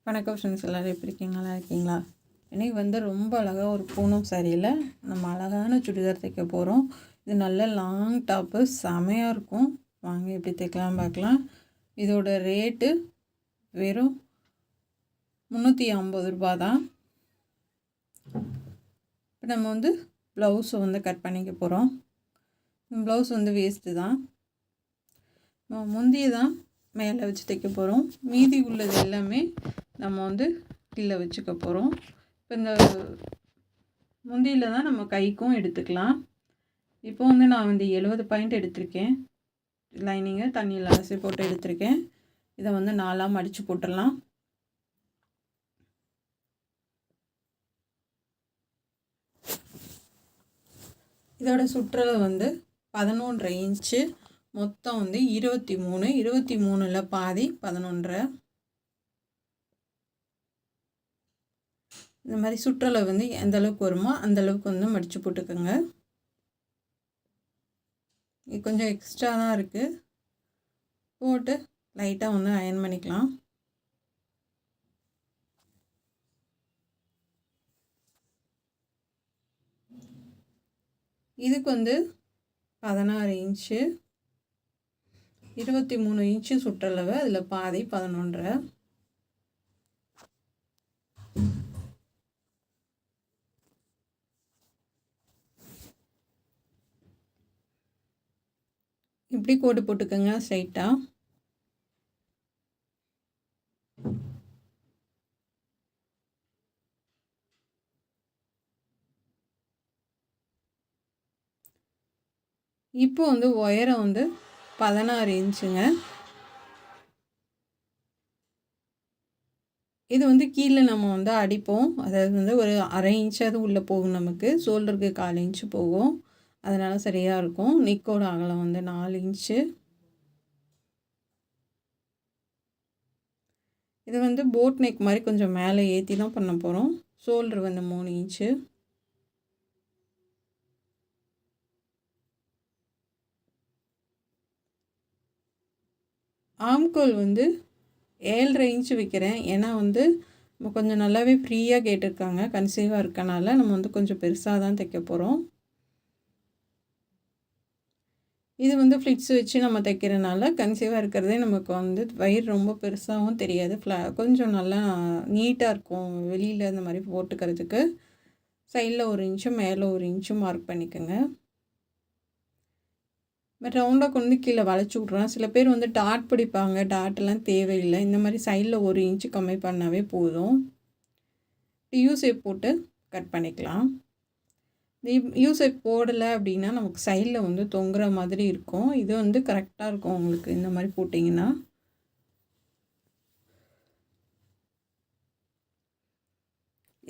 வணக்கம் ஃப்ரெண்ட்ஸ், எல்லோரும் எப்படி இருக்கீங்க? நல்லா இருக்கீங்களா? இன்றைக்கி வந்து ரொம்ப அழகாக ஒரு பூனம் சாரியில் நம்ம அழகான சுடிதார் தைக்க போகிறோம். இது நல்ல லாங் டாப்பு, செமையாக இருக்கும். வாங்க எப்படி தைக்கலாம் பார்க்கலாம். இதோட ரேட்டு வெறும் 350 ரூபா தான். இப்போ நம்ம வந்து ப்ளவுஸை வந்து கட் பண்ணிக்க போகிறோம். ப்ளவுஸ் வந்து வேஸ்ட்டு தான். முந்தியை தான் மேலே வச்சு தைக்க போகிறோம். மீதி உள்ளது எல்லாமே நம்ம வந்து கீழே வச்சுக்க போகிறோம். இப்போ இந்த முந்தியில் தான் நம்ம கைக்கும் எடுத்துக்கலாம். இப்போ வந்து நான் வந்து 70 பாயிண்ட் எடுத்திருக்கேன். லைனிங்கை தண்ணியில் அலசி போட்டு எடுத்திருக்கேன். இதை வந்து 4ஆக மடித்து போட்டுடலாம். இதோட சுற்றளவு வந்து 11.5 இன்ச்சு. மொத்தம் வந்து 23 பாதி 11.5. இந்த மாதிரி சுற்றளவு வந்து எந்த அளவுக்கு வருமோ அந்த அளவுக்கு வந்து மடித்து போட்டுக்கோங்க. இது கொஞ்சம் எக்ஸ்ட்ரா தான் இருக்குது. போட்டு லைட்டாக வந்து அயர்ன் பண்ணிக்கலாம். இதுக்கு வந்து 16 இன்ச்சு, 23 இன்ச்சு சுற்றளவு, அதில் பாதி 11.5. இப்படி கோடு போட்டுக்கோங்க ஸ்ட்ரைட்டாக. இப்போ வந்து உயரம் வந்து 16 இன்ச்சுங்க. இது வந்து கீழே நம்ம வந்து அடிப்போம். அதாவது வந்து ஒரு 1/2 இன்ச்சாவது உள்ளே போகும். நமக்கு ஷோல்டருக்கு 1/4 இன்ச்சு போகும். அதனால் சரியாக இருக்கும். நெக்கோட அகலம் வந்து 4 இன்ச்சு. இது வந்து போட் நெக் மாதிரி கொஞ்சம் மேலே ஏற்றி தான் பண்ண போகிறோம். ஷோல்டர் வந்து 3 இன்ச்சு. ஆம்கோல் வந்து 7.5 இன்ச்சு வைக்கிறேன். ஏன்னா வந்து நம்ம கொஞ்சம் நல்லாவே ஃப்ரீயாக கேட்டிருக்காங்க. கன்சீவாக இருக்கனால நம்ம வந்து கொஞ்சம் பெருசாக தான் தைக்க போகிறோம். இது வந்து ஃப்ளிட்ஸ் வச்சு நம்ம தைக்கிறனால கன்சீவாக இருக்கிறதே நமக்கு வந்து வயிறு ரொம்ப பெருசாகவும் தெரியாது. கொஞ்சம் நல்லா நீட்டாக இருக்கும். வெளியில் இந்த மாதிரி போட்டுக்கிறதுக்கு சைடில் 1 இன்ச்சும் மேலே 1 இன்ச்சும் மார்க் பண்ணிக்கோங்க. பட் ரவுண்டாக கொண்டு கீழே வளைச்சி விட்றோம். சில பேர் வந்து டாட் பிடிப்பாங்க. டாட்டெல்லாம் தேவையில்லை. இந்த மாதிரி சைடில் 1 இன்ச்சு கம்மி பண்ணாவே போதும். யூ ஷேப் போட்டு கட் பண்ணிக்கலாம். யூ ஷேப் போடலை அப்படின்னா நமக்கு சைடில் வந்து தொங்குற மாதிரி இருக்கும். இது வந்து கரெக்டாக இருக்கும் உங்களுக்கு இந்த மாதிரி போட்டிங்கன்னா.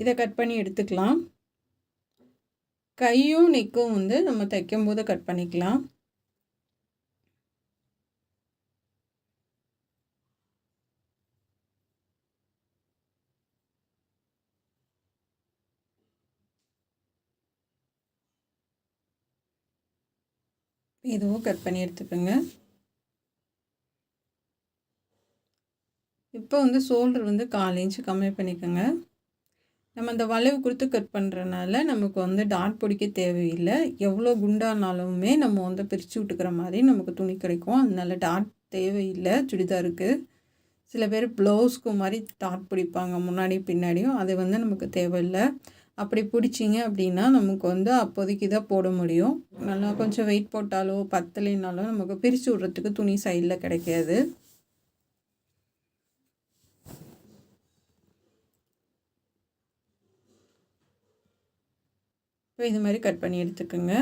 இதை கட் பண்ணி எடுத்துக்கலாம். கையும் நெக்கும் வந்து நம்ம தைக்கும்போது கட் பண்ணிக்கலாம். இதுவும் கட் பண்ணி எடுத்துக்கோங்க. இப்போ வந்து ஷோல்டர் வந்து 1/4 இன்ச்சு கம்மி பண்ணிக்கோங்க. நம்ம அந்த வளைவு கொடுத்து கட் பண்ணுறனால நமக்கு வந்து டாட் பிடிக்க தேவையில்லை. எவ்வளோ குண்டானாலுமே நம்ம வந்து பிரித்து விட்டுக்கிற மாதிரி நமக்கு துணி கிடைக்கும். அதனால டாட் தேவையில்லை சுடிதாருக்கு. சில பேர் ப்ளவுஸ்க்கு மாதிரி டாட் பிடிப்பாங்க முன்னாடி பின்னாடியும். அது வந்து நமக்கு தேவையில்லை. அப்படி பிடிச்சிங்க அப்படின்னா நமக்கு வந்து அப்போதைக்கு தான் போட முடியும். நல்லா கொஞ்சம் வெயிட் போட்டாலோ பத்தலைனாலோ நமக்கு பிரித்து விட்றதுக்கு துணி சைடில் கிடைக்காது. இப்போ இது மாதிரி கட் பண்ணி எடுத்துக்கோங்க.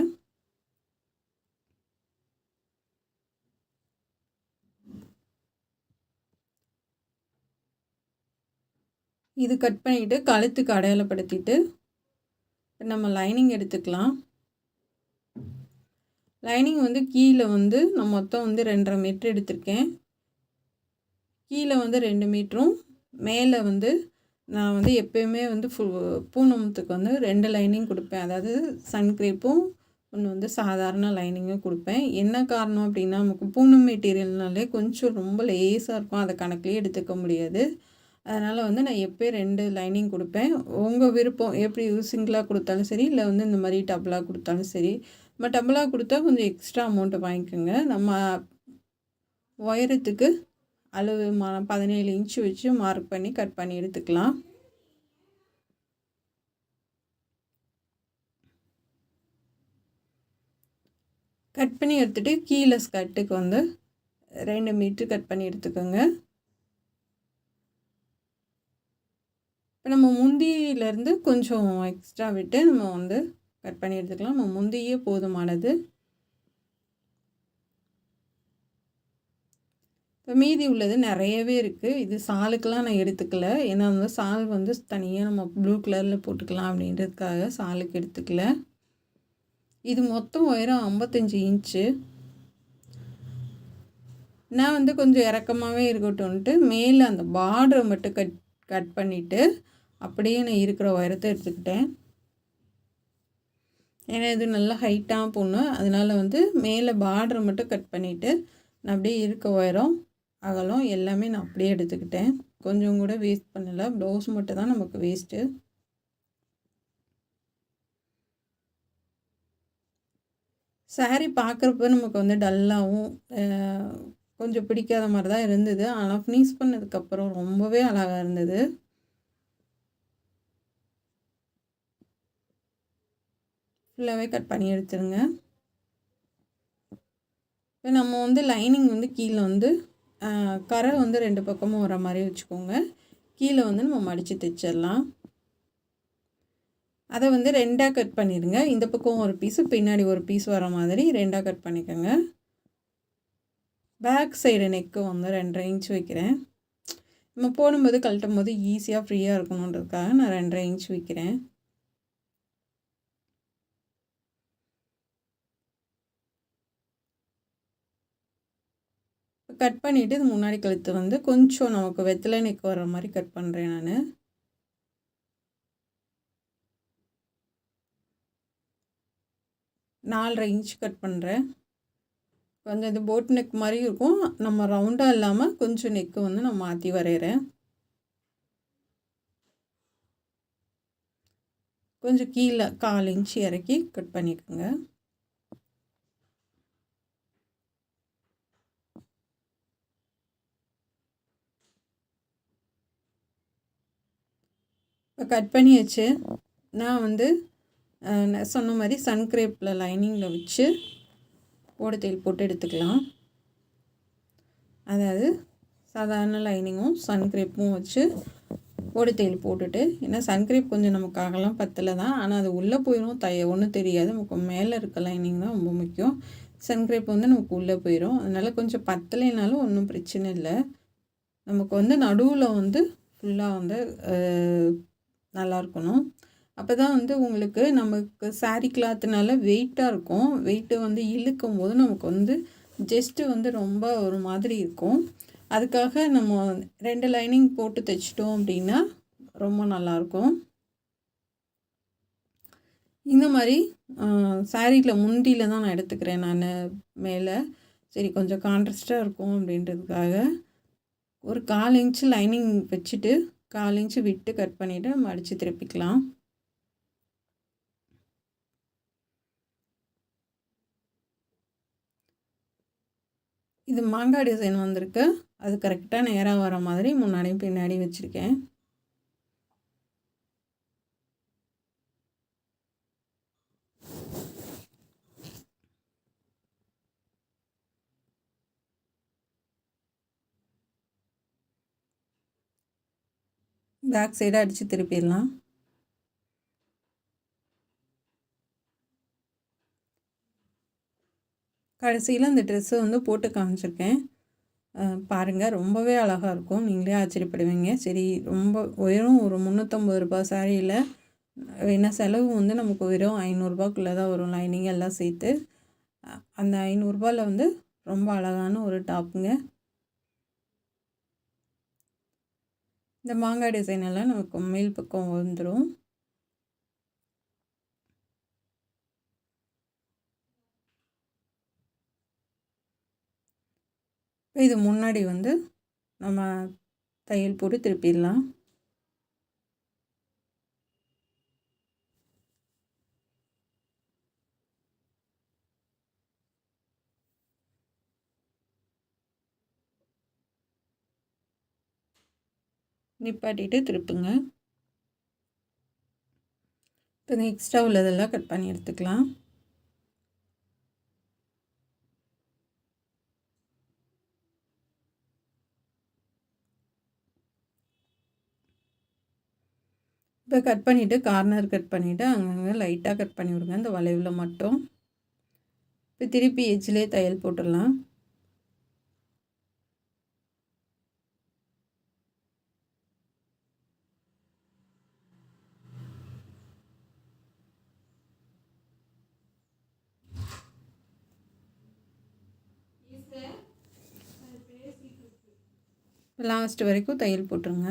இது கட் பண்ணிவிட்டு கழுத்துக்கு அடையாளப்படுத்திட்டு நம்ம லைனிங் எடுத்துக்கலாம். லைனிங் வந்து கீழே வந்து நான் மொத்தம் வந்து 2.5 மீட்டர் எடுத்திருக்கேன். கீழே வந்து 2 மீட்டரும் மேலே வந்து நான் வந்து எப்போயுமே வந்து பூனமுத்துக்கு வந்து 2 லைனிங் கொடுப்பேன். அதாவது சன்க்ரேப்பும் ஒன்று வந்து சாதாரண லைனிங்கும் கொடுப்பேன். என்ன காரணம் அப்படின்னா நமக்கு பூனம் மெட்டீரியல்னாலே கொஞ்சம் ரொம்ப லேஸாக இருக்கும். அதை கணக்கிலே எடுத்துக்க முடியாது. அதனால் வந்து நான் எப்போயும் 2 லைனிங் கொடுப்பேன். உங்கள் விருப்பம், எப்படி சிங்கிளாக கொடுத்தாலும் சரி, இல்லை வந்து இந்த மாதிரி டபுளாக கொடுத்தாலும் சரி. நம்ம டபுளாக கொடுத்தா கொஞ்சம் எக்ஸ்ட்ரா அமௌண்ட்டு வாங்கிக்கோங்க. நம்ம உயரத்துக்கு அளவு 17 இன்ச்சு வச்சு மார்க் பண்ணி கட் பண்ணி எடுத்துக்கலாம். கட் பண்ணி எடுத்துகிட்டு கீழே ஸ்கர்ட்டுக்கு வந்து 2 மீட்ரு கட் பண்ணி எடுத்துக்கோங்க. இப்போ நம்ம முந்தியிலேருந்து கொஞ்சம் எக்ஸ்ட்ரா விட்டு நம்ம வந்து கட் பண்ணி எடுத்துக்கலாம். நம்ம முந்தியே போதுமானது. இப்போ மீதி உள்ளது நிறையவே இருக்குது. இது சாலுக்கெலாம் நான் எடுத்துக்கல. ஏன்னா வந்து சால் வந்து தனியாக நம்ம ப்ளூ கலரில் போட்டுக்கலாம் அப்படின்றதுக்காக சாலுக்கு எடுத்துக்கல. இது மொத்தம் உயரம் 55 இன்ச்சு. நான் வந்து கொஞ்சம் இறக்கமாகவே இருக்கட்டும்ன்ட்டு மேலே அந்த பார்டரை மட்டும் கட் பண்ணிவிட்டு அப்படியே நான் இருக்கிற உயரத்தை எடுத்துக்கிட்டேன். ஏன்னா இது நல்லா ஹைட்டாக போடணும். அதனால் வந்து மேலே பார்டரை மட்டும் கட் பண்ணிவிட்டு நான் அப்படியே இருக்க உயரம் அகலம் எல்லாமே நான் அப்படியே எடுத்துக்கிட்டேன். கொஞ்சம் கூட வேஸ்ட் பண்ணலை. ப்ளவுஸ் மட்டும் தான் நமக்கு வேஸ்ட்டு. சாரீ பார்க்குறப்ப நமக்கு வந்து டல்லாகவும் கொஞ்சம் பிடிக்காத மாதிரி தான் இருந்தது. ஆனால் ஃபினிஷ் பண்ணதுக்கப்புறம் ரொம்பவே அழகாக இருந்தது. ஃபுல்லாகவே கட் பண்ணி எடுத்துருங்க. இப்போ நம்ம வந்து லைனிங் வந்து கீழே வந்து கரை வந்து 2 பக்கமும் வர மாதிரி வச்சுக்கோங்க. கீழே வந்து நம்ம மடித்து தைச்சிடலாம். அதை வந்து 2ஆக கட் பண்ணிடுங்க. இந்த பக்கம் ஒரு பீஸு, பின்னாடி ஒரு பீஸ் வர மாதிரி 2ஆக கட் பண்ணிக்கோங்க. பேக் சைடு நெக்கு வந்து 2.5 இன்ச் வைக்கிறேன். நம்ம போடும்போது கழட்டும் போது ஈஸியாக ஃப்ரீயாக இருக்கணுன்றதுக்காக நான் 2.5 இன்ச் வைக்கிறேன். கட் பண்ணிவிட்டு இது முன்னாடி கழுத்து வந்து கொஞ்சம் நமக்கு வெத்தலை நெக் வர மாதிரி கட் பண்ணுறேன் நான். நாலரை இன்ச் கட் பண்ணுறேன். கொஞ்சம் இது போட் நெக் மாதிரி இருக்கும். நம்ம ரவுண்டாக இல்லாமல் கொஞ்சம் நெக்கு வந்து நான் மாற்றி வரைகிறேன். கொஞ்சம் கீழே 1/4 இன்ச் இறக்கி கட் பண்ணிக்கோங்க. இப்போ கட் பண்ணியாச்சு. நான் வந்து சொன்ன மாதிரி சன்க்ரேப்பில் லைனிங்கில் வச்சு ஓடத்தையில் போட்டு எடுத்துக்கலாம். அதாவது சாதாரண லைனிங்கும் சன்க்ரேப்பும் வச்சு ஓடத்தையில் போட்டுட்டு, ஏன்னா சன்க்ரேப் கொஞ்சம் நமக்கு அகலம் பத்தலை தான், ஆனால் அது உள்ளே போயிடும், ஒன்றும் தெரியாது. நமக்கு மேலே இருக்க லைனிங் தான் ரொம்ப முக்கியம். சன்க்ரேப் வந்து நமக்கு உள்ளே போயிடும். அதனால் கொஞ்சம் பத்தலைனாலும் ஒன்றும் பிரச்சனை இல்லை. நமக்கு வந்து நடுவில் வந்து ஃபுல்லாக வந்து நல்லா இருக்கணும். அப்போ தான் வந்து உங்களுக்கு நமக்கு சாரீ கிளாத்துனால வெயிட்டாக இருக்கும். வெயிட்டு வந்து இழுக்கும் போது நமக்கு வந்து ஜஸ்ட்டு வந்து ரொம்ப ஒரு மாதிரி இருக்கும். அதுக்காக நம்ம 2 லைனிங் போட்டு தைச்சிட்டோம் அப்படின்னா ரொம்ப நல்லாயிருக்கும். இந்த மாதிரி சாரீயில் முந்தியில் தான் நான் எடுத்துக்கிறேன் நான் மேலே. சரி கொஞ்சம் கான்ட்ராஸ்ட்டாக இருக்கும் அப்படின்றதுக்காக ஒரு 1/4 இன்ச்சு லைனிங் வச்சுட்டு 1/4 இன்ச்சு விட்டு கட் பண்ணிவிட்டு நம்ம அடித்து திருப்பிக்கலாம். இது மாங்காய் டிசைன் வந்திருக்கு. அது கரெக்டாக நேராக வர மாதிரி முன்னாடியும் பின்னாடி வச்சுருக்கேன். பேக் சைடாக அடித்து திருப்பிடலாம். கடைசியில் இந்த ட்ரெஸ்ஸை வந்து போட்டு காமிச்சிருக்கேன். பாருங்கள், ரொம்பவே அழகாக இருக்கும். நீங்களே ஆச்சரியப்படுவீங்க. சரி, ரொம்ப உயரம் ஒரு 350 ரூபா சாரியில் என்ன செலவு வந்து நமக்கு வெறும் 500ரூபாக்குள்ளே தான் வரும், லைனிங் எல்லாம் சேர்த்து. அந்த 500ரூபாவில் வந்து ரொம்ப அழகான ஒரு டாப்புங்க. இந்த மாங்காய் டிசைன் எல்லாம் நமக்கு மேல் பக்கம் வந்துடும். இது முன்னாடி வந்து நம்ம தையல் போட்டு திருப்பிடலாம். நிப்பாட்டிட்டு திருப்புங்க. இப்போ எக்ஸ்ட்ரா உள்ளதெல்லாம் கட் பண்ணி எடுத்துக்கலாம். இப்போ கட் பண்ணிவிட்டு கார்னர் கட் பண்ணிவிட்டு அங்கங்கே லைட்டாக கட் பண்ணி விடுங்க, இந்த வளைவில் மட்டும். இப்போ திருப்பி எட்ஜ்லேயே தையல் போட்டுடலாம். லாஸ்ட் வரைக்கும் தையல் போட்டுருங்க.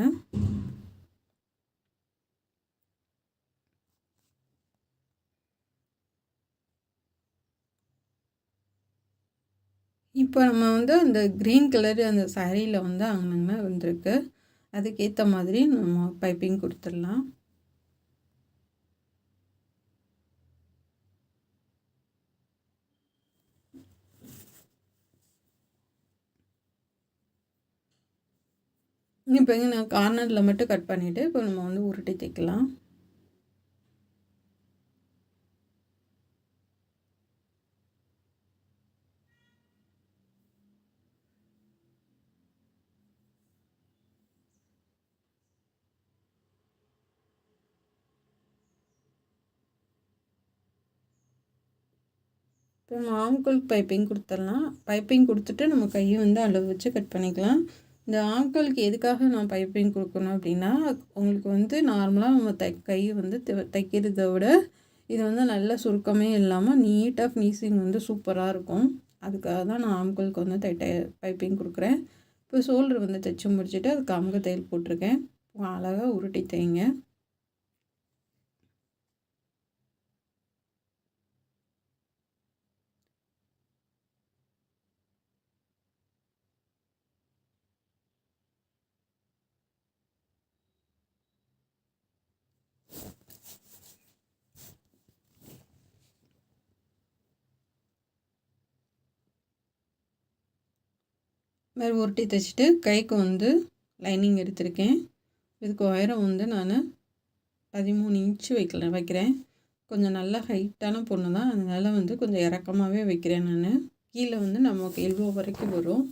இப்போ நம்ம வந்து அந்த க்ரீன் கலர் அந்த சாரியில் வந்து அங்கங்கே வந்திருக்கு, அதுக்கேற்ற மாதிரி நம்ம பைப்பிங் கொடுத்துடலாம். இப்போ நான் கார்னரில் மட்டும் கட் பண்ணிவிட்டு இப்போ நம்ம வந்து உருட்டி தைக்கலாம். இப்போ நம்ம ஆம்கோல் பைப்பிங் கொடுத்துடலாம். பைப்பிங் கொடுத்துட்டு நம்ம கையை வந்து அளவு வச்சு கட் பண்ணிக்கலாம். இந்த ஆம்கோலுக்கு எதுக்காக நான் பைப்பிங் கொடுக்கணும் அப்படின்னா, உங்களுக்கு வந்து நார்மலாக நம்ம கை வந்து தைக்கிறத விட இது வந்து நல்ல சுருக்கமே இல்லாமல் நீட்டாக ஃபினிஷிங் வந்து சூப்பராக இருக்கும். அதுக்காக தான் நான் ஆம்கோலுக்கு வந்து பைப்பிங் கொடுக்குறேன். இப்போ ஷோல்டர் வந்து தைச்சி முடிச்சுட்டு அதுக்கு அமுக தையல் போட்டிருக்கேன். அழகாக உருட்டி தைங்க. மாதிரி உருட்டி தைச்சிட்டு கைக்கு வந்து லைனிங் எடுத்திருக்கேன். இதுக்கு உயரம் வந்து நான் 13 இன்ச்சு வைக்கிறேன். கொஞ்சம் நல்லா ஹைட்டான பொண்ணு தான், அதனால் வந்து கொஞ்சம் இறக்கமாகவே வைக்கிறேன் நான். கீழே வந்து நமக்கு எல்போ வரைக்கும் வரும்.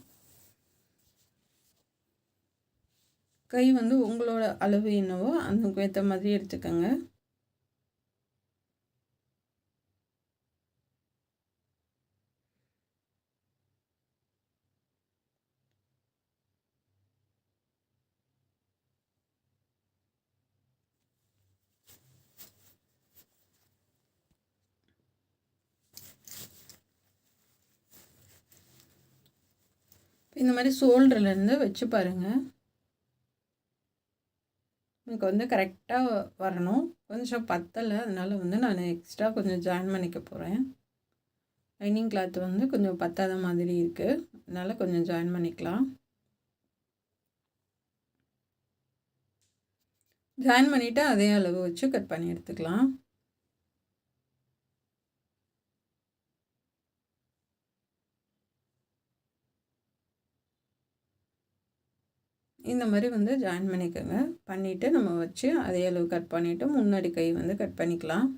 கை வந்து உங்களோட அளவு என்னவோ அதுக்கு ஏற்ற மாதிரி எடுத்துக்கோங்க. இந்த மாதிரி ஷோல்டர்லேருந்து வச்சு பாருங்கள். எனக்கு வந்து கரெக்டாக வரணும். கொஞ்சம் பத்தலை, அதனால் வந்து நான் எக்ஸ்ட்ரா கொஞ்சம் ஜாயின் பண்ணிக்க போகிறேன். லைனிங் கிளாத் வந்து கொஞ்சம் பத்தாத மாதிரி இருக்குது, அதனால் கொஞ்சம் ஜாயின் பண்ணிக்கலாம். ஜாயின் பண்ணிவிட்டு அதே அளவு வச்சு கட் பண்ணி எடுத்துக்கலாம். இந்த மாதிரி வந்து ஜாயின் பண்ணிக்கோங்க. பண்ணிவிட்டு நம்ம வச்சு அதே அளவு கட் பண்ணிவிட்டு முன்னாடி கை வந்து கட் பண்ணிக்கலாம்.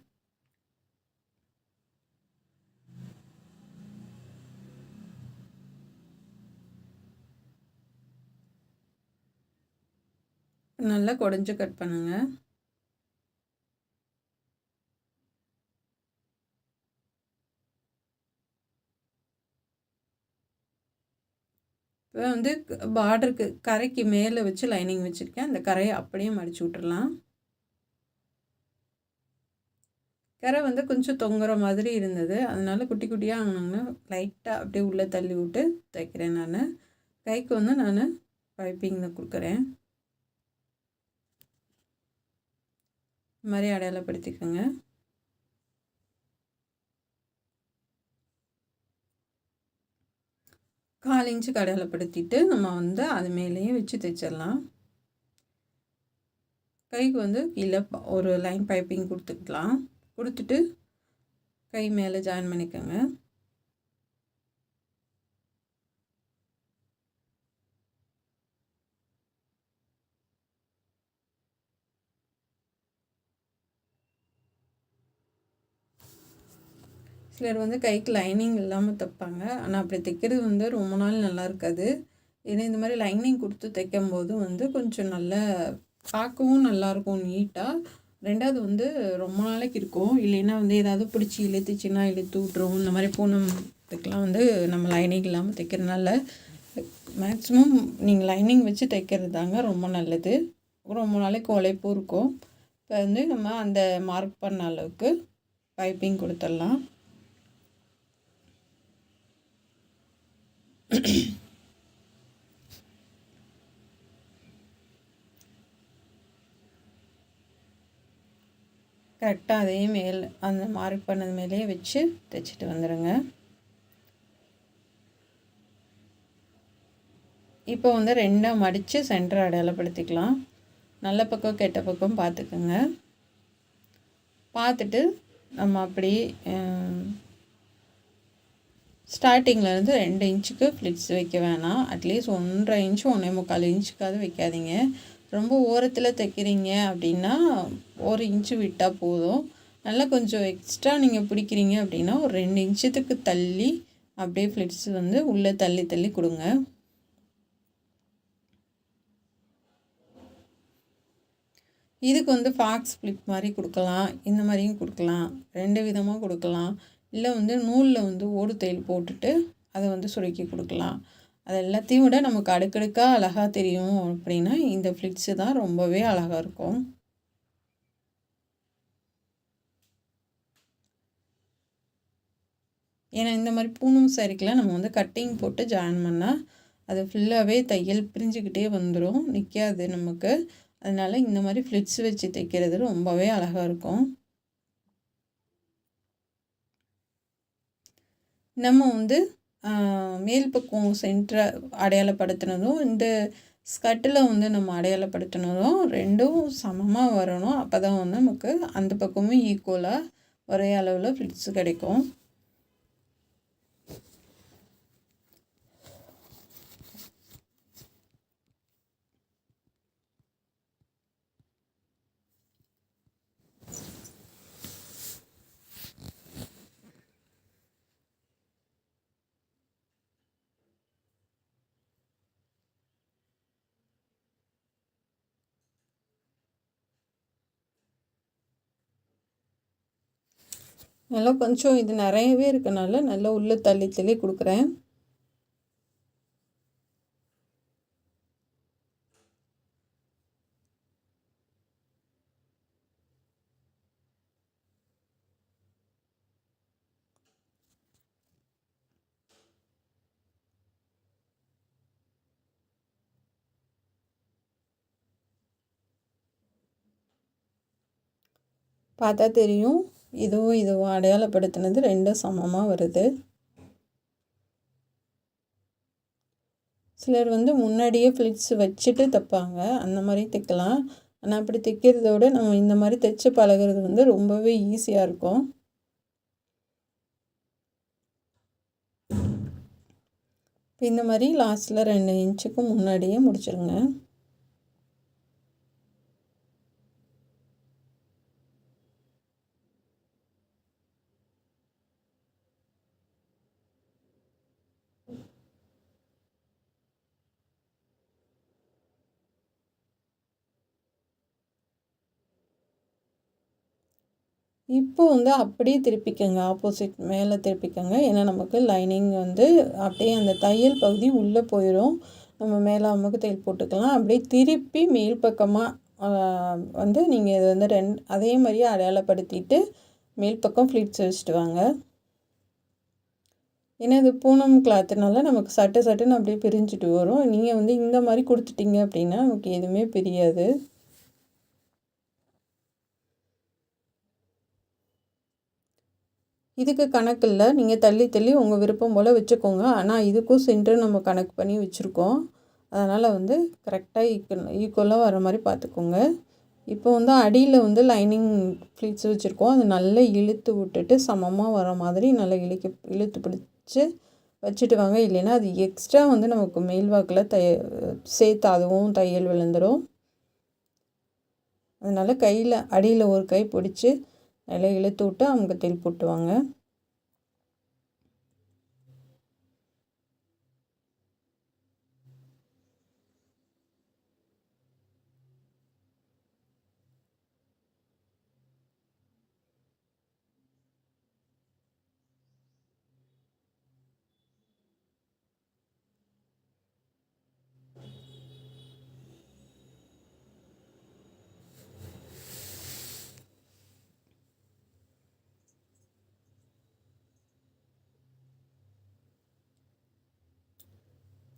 நல்லா குடஞ்சி கட் பண்ணுங்கள். இப்போ வந்து பார்டருக்கு கரைக்கு மேலே வச்சு லைனிங் வச்சுருக்கேன். அந்த கரையை அப்படியே மடித்து விட்டுறலாம். கரை வந்து கொஞ்சம் தொங்குற மாதிரி இருந்தது, அதனால் குட்டி குட்டியாக ஆனாங்கன்னா லைட்டாக அப்படியே உள்ளே தள்ளி விட்டு தைக்கிறேன் நான். கைக்கு வந்து நான் பைப்பிங்கில் கொடுக்குறேன். இந்த மாதிரி அடையாளப்படுத்திக்கோங்க. கால் இன்ச்சுக்கு அடையாளப்படுத்திட்டு நம்ம வந்து அது மேலேயே வச்சு தைச்சிடலாம். கைக்கு வந்து கீழே ஒரு லைன் பைப்பிங் கொடுத்துக்கலாம். கொடுத்துட்டு கை மேலே ஜாயின் பண்ணிக்கோங்க. சிலர் வந்து கைக்கு லைனிங் இல்லாமல் தைப்பாங்க. ஆனால் அப்படி தைக்கிறது வந்து ரொம்ப நாள் நல்லா இருக்காது. ஏன்னா இந்த மாதிரி லைனிங் கொடுத்து தைக்கும் போது வந்து கொஞ்சம் நல்லா பார்க்கவும் நல்லாயிருக்கும் நீட்டாக. ரெண்டாவது வந்து ரொம்ப நாளைக்கு இருக்கும். இல்லைன்னா வந்து ஏதாவது பிடிச்சி இழுத்துச்சின்னா இழுத்து விட்ரும். இந்த மாதிரி பூனத்துக்கெலாம் வந்து நம்ம லைனிங் இல்லாமல் தைக்கிறதுனால மேக்ஸிமம் நீங்கள் லைனிங் வச்சு தைக்கிறது தாங்க ரொம்ப நல்லது. ரொம்ப நாளைக்கு உழைப்பும் இருக்கும். இப்போ வந்து நம்ம அந்த மார்க் பண்ண அளவுக்கு பைப்பிங் கொடுத்துடலாம். கரெக்டாக அதே அந்த மார்க் பண்ணது மேலேயே வச்சு தைச்சிட்டு வந்துடுங்க. இப்போ வந்து ரெண்டாக மடித்து சென்டர் அடையாளப்படுத்திக்கலாம். நல்ல பக்கம் கெட்ட பக்கம் பார்த்துக்குங்க. பார்த்துட்டு நம்ம அப்படி ஸ்டார்டிங்லேருந்து 2 இன்ச்சுக்கு ஃப்ளிட்ஸ் வைக்க வேணாம். அட்லீஸ்ட் 1.5 இன்ச்சு 1.25 இன்ச்சுக்காவது வைக்காதீங்க. ரொம்ப ஓரத்தில் தைக்கிறீங்க அப்படின்னா 1 இன்ச்சு விட்டால் போதும். நல்லா கொஞ்சம் எக்ஸ்ட்ரா நீங்கள் பிடிக்கிறீங்க அப்படின்னா ஒரு 2 இன்ச்சத்துக்கு தள்ளி அப்படியே ஃப்ளிட்ஸ் வந்து உள்ளே தள்ளி தள்ளி கொடுங்க. இதுக்கு வந்து ஃபாக்ஸ் ஃப்ளிப் மாதிரி கொடுக்கலாம், இந்த மாதிரியும் கொடுக்கலாம். 2 விதமாக கொடுக்கலாம். இல்லை வந்து நூலில் வந்து ஓடு தையல் போட்டுட்டு அதை வந்து சுருக்கி கொடுக்கலாம். அது எல்லாத்தையும் விட நமக்கு அடுக்கடுக்காக அழகாக தெரியும் அப்படின்னா இந்த ஃப்ளிட்ஸு தான் ரொம்பவே அழகாக இருக்கும். ஏன்னா இந்த மாதிரி பூனம் சாரிக்கெலாம் நம்ம வந்து கட்டிங் போட்டு ஜாயின் பண்ணால் அது ஃபுல்லாகவே தையல் பிரிஞ்சுக்கிட்டே வந்துடும், நிற்காது நமக்கு. அதனால் இந்த மாதிரி ஃப்ளிட்ஸ் வச்சு தைக்கிறது ரொம்பவே அழகாக இருக்கும். நம்ம வந்து மேல் பக்கம் சென்டரை அடையாளப்படுத்தினதும் இந்த ஸ்கர்ட்டில் வந்து நம்ம அடையாளப்படுத்தினதும் ரெண்டும் சமமாக வரணும். அப்போ தான் வந்து நமக்கு அந்த பக்கமும் ஈக்குவலாக ஒரே அளவில் ஃப்ளிட்ஸ் கிடைக்கும். நல்லா கொஞ்சம் இது நிறையவே இருக்கனால நல்லா உள்ளே தள்ளி தள்ளி கொடுக்குறேன். பார்த்தா தெரியும், இதுவும் அடையாளப்படுத்தினது ரெண்டும் சமமாக வருது. சிலர் வந்து முன்னாடியே ஃப்ளிட்ஸ் வச்சுட்டு தைப்பாங்க, அந்த மாதிரி தைக்கலாம். ஆனால் அப்படி தைக்கிறத விட நம்ம இந்த மாதிரி தைச்சு பழகிறது வந்து ரொம்பவே ஈஸியாக இருக்கும். இப்போ இந்த மாதிரி லாஸ்ட்டில் 2 இன்ச்சுக்கு முன்னாடியே முடிச்சிருங்க. இப்போ வந்து அப்படியே திருப்பிக்கங்க, ஆப்போசிட் மேலே திருப்பிக்கங்க. ஏன்னா நமக்கு லைனிங் வந்து அப்படியே அந்த தையல் பகுதி உள்ளே போயிடும். நம்ம மேலே அமுக்கு தையல் போட்டுக்கலாம். அப்படியே திருப்பி மேல் பக்கமாக வந்து நீங்கள் இது வந்து அதே மாதிரியே அடையாளப்படுத்திட்டு மேல் பக்கம் ஃப்ளிட்ஸ் வச்சுட்டு வாங்க. ஏன்னா இது பூனம் கிளாத்துனால நமக்கு சட்டுன்னு அப்படியே பிரிஞ்சுட்டு வரும். நீங்கள் வந்து இந்த மாதிரி கொடுத்துட்டீங்க அப்படின்னா நமக்கு எதுவுமே பிரியாது. இதுக்கு கணக்கு இல்லை, நீங்கள் தள்ளி தள்ளி உங்கள் விருப்பம் போல் வச்சுக்கோங்க. ஆனால் இதுக்கும் சென்டர் நம்ம கணக்கு பண்ணி வச்சுருக்கோம். அதனால் வந்து கரெக்டாக ஈக்குவலாக வர மாதிரி பார்த்துக்கோங்க. இப்போ வந்து அடியில் வந்து லைனிங் ஃப்ளீட்ஸ் வச்சுருக்கோம். அது நல்லா இழுத்து விட்டுட்டு சமமாக வர மாதிரி நல்லா இழுத்து பிடிச்சி வச்சுட்டு வாங்க. இல்லைன்னா அது எக்ஸ்ட்ரா வந்து நமக்கு மேல் வாக்கில் சேர்த்து அதுவும் தையல் விழுந்துடும். அதனால் கையில் அடியில் ஒரு கை பிடிச்சி நல்லா இழுத்து விட்டு அவங்க தையல் போட்டுவாங்க.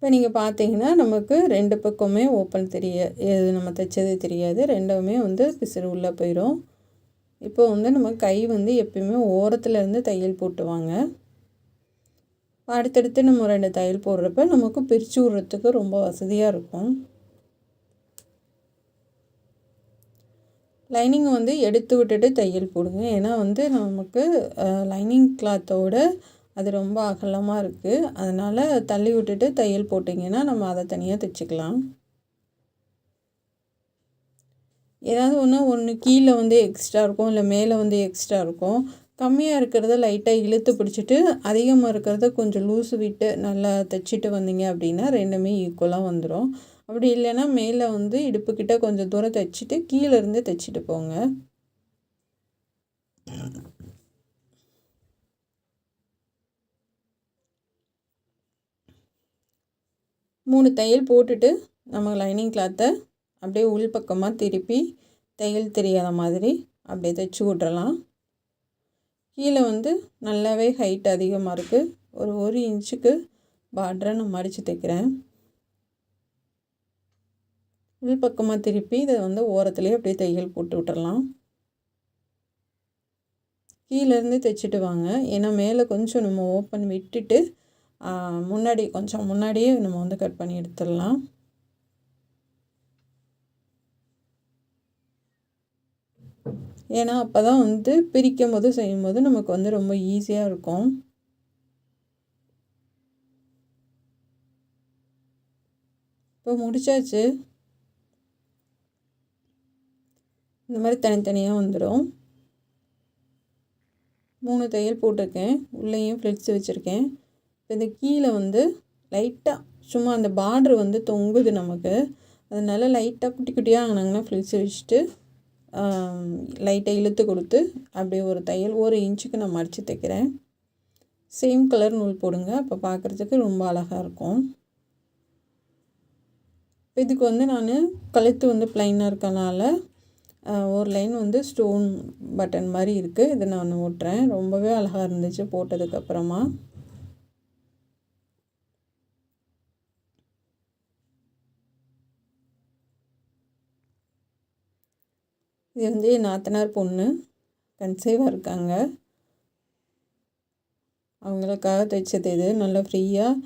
இப்போ நீங்கள் பார்த்தீங்கன்னா நமக்கு 2 பக்கமே ஓப்பன் எது நம்ம தைச்சது தெரியாது. ரெண்டுமே வந்து பிசுறு உள்ளே போயிடும். இப்போ வந்து நம்ம கை வந்து எப்பயுமே ஓரத்துலேருந்து தையல் போட்டுவாங்க. அடுத்தடுத்து நம்ம 2 தையல் போடுறப்ப நமக்கு பிரித்து விட்றதுக்கு ரொம்ப வசதியாக இருக்கும். லைனிங் வந்து எடுத்து விட்டுட்டு தையல் போடுங்க. ஏன்னா வந்து நமக்கு லைனிங் கிளாத்தோட அது ரொம்ப அகலமாக இருக்குது. அதனால் தள்ளி விட்டுட்டு தையல் போட்டிங்கன்னா நம்ம அதை தனியாக தைச்சிக்கலாம். ஏதாவது ஒன்று கீழே வந்து எக்ஸ்ட்ரா இருக்கும், இல்லை மேலே வந்து எக்ஸ்ட்ரா இருக்கும். கம்மியாக இருக்கிறத லைட்டாக இழுத்து பிடிச்சிட்டு அதிகமாக இருக்கிறத கொஞ்சம் லூஸு விட்டு நல்லா தைச்சிட்டு வந்தீங்க அப்படின்னா ரெண்டுமே ஈக்குவலாக வந்துடும். அப்படி இல்லைன்னா மேலே வந்து இடுப்புக்கிட்ட கொஞ்சம் தூரம் தைச்சிட்டு கீழேருந்து தைச்சிட்டு போங்க. மூணு தையல் போட்டுட்டு நம்ம லைனிங் கிளாத்தை அப்படியே உள் பக்கமாக திருப்பி தையல் தெரியாத மாதிரி அப்படியே தைச்சி விட்றலாம். கீழே வந்து நல்லாவே ஹைட் அதிகமாக இருக்குது. ஒரு இன்ச்சுக்கு பார்டரை நான் மடித்து தைக்கிறேன். உள் பக்கமாக திருப்பி இதை வந்து ஓரத்துலேயே அப்படியே தையல் போட்டு விட்டுறலாம். கீழேருந்து தைச்சிட்டு வாங்க. ஏன்னா மேலே கொஞ்சம் நம்ம ஓப்பன் விட்டுட்டு கொஞ்சம் முன்னாடியே நம்ம வந்து கட் பண்ணி எடுத்துடலாம். ஏன்னா அப்போ தான் வந்து பிரிக்கும் போது செய்யும்போது நமக்கு வந்து ரொம்ப ஈஸியாக இருக்கும். இப்போ முடிச்சாச்சு. இந்த மாதிரி தனித்தனியாக வந்துடும். 3 தையல் போட்டிருக்கேன். உள்ளேயும் ஃப்ளிட்ஸ் வச்சுருக்கேன். இப்போ இந்த கீழே வந்து லைட்டாக சும்மா அந்த பார்ட்ரு வந்து தொங்குது நமக்கு. அதனால் லைட்டாக குட்டி குட்டியாக ஆனாங்கன்னா ஃப்ளிட்ஸ் வச்சுட்டு லைட்டாக இழுத்து கொடுத்து அப்படியே ஒரு தையல் 1 இன்ச்சுக்கு நான் மடித்து தைக்கிறேன். சேம் கலர் நூல் போடுங்க. அப்போ பார்க்குறதுக்கு ரொம்ப அழகாக இருக்கும். இதுக்கு வந்து நான் கழுத்து வந்து ப்ளைனாக இருக்கனால ஒரு லைன் வந்து ஸ்டோன் பட்டன் மாதிரி இருக்குது. இதை நான் ஓட்டுறேன். ரொம்பவே அழகாக இருந்துச்சு போட்டதுக்கப்புறமா. இது வந்து என் நாத்தனார் பொண்ணு கன்சீவாக இருக்காங்க. அவங்களுக்காக தைச்சது இது. நல்லா ஃப்ரீயாக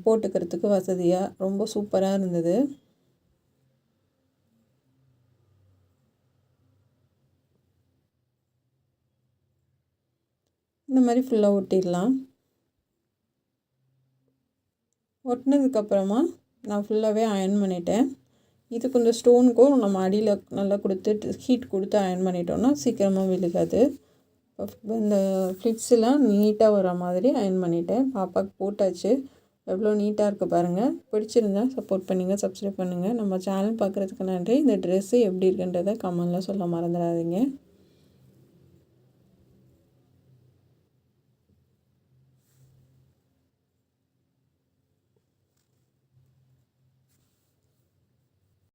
போட்டுக்கிறதுக்கு வசதியாக ரொம்ப சூப்பராக இருந்தது. இந்த மாதிரி ஃபுல்லாக ஒட்டிடலாம். ஒட்டினதுக்கப்புறமா நான் ஃபுல்லாகவே அயர்ன் பண்ணிட்டேன். இதுக்கு இந்த ஸ்டோனுக்கும் நம்ம அடியில் நல்லா கொடுத்து ஹீட் கொடுத்து அயர்ன் பண்ணிட்டோம்னா சீக்கிரமாக விழுகாது. இந்த ஃப்ளிட்ஸ்லாம் நீட்டாக வர மாதிரி அயர்ன் பண்ணிட்டேன். பாப்பாவுக்கு போட்டாச்சு. எவ்வளோ நீட்டாக இருக்குது பாருங்கள். பிடிச்சிருந்தா சப்போர்ட் பண்ணுங்கள், சப்ஸ்கிரைப் பண்ணுங்கள். நம்ம சேனல் பார்க்குறதுக்கு நன்றி. இந்த ட்ரெஸ்ஸு எப்படி இருக்குன்றதை கமெண்ட்டில் சொல்ல மறந்துடாதீங்க.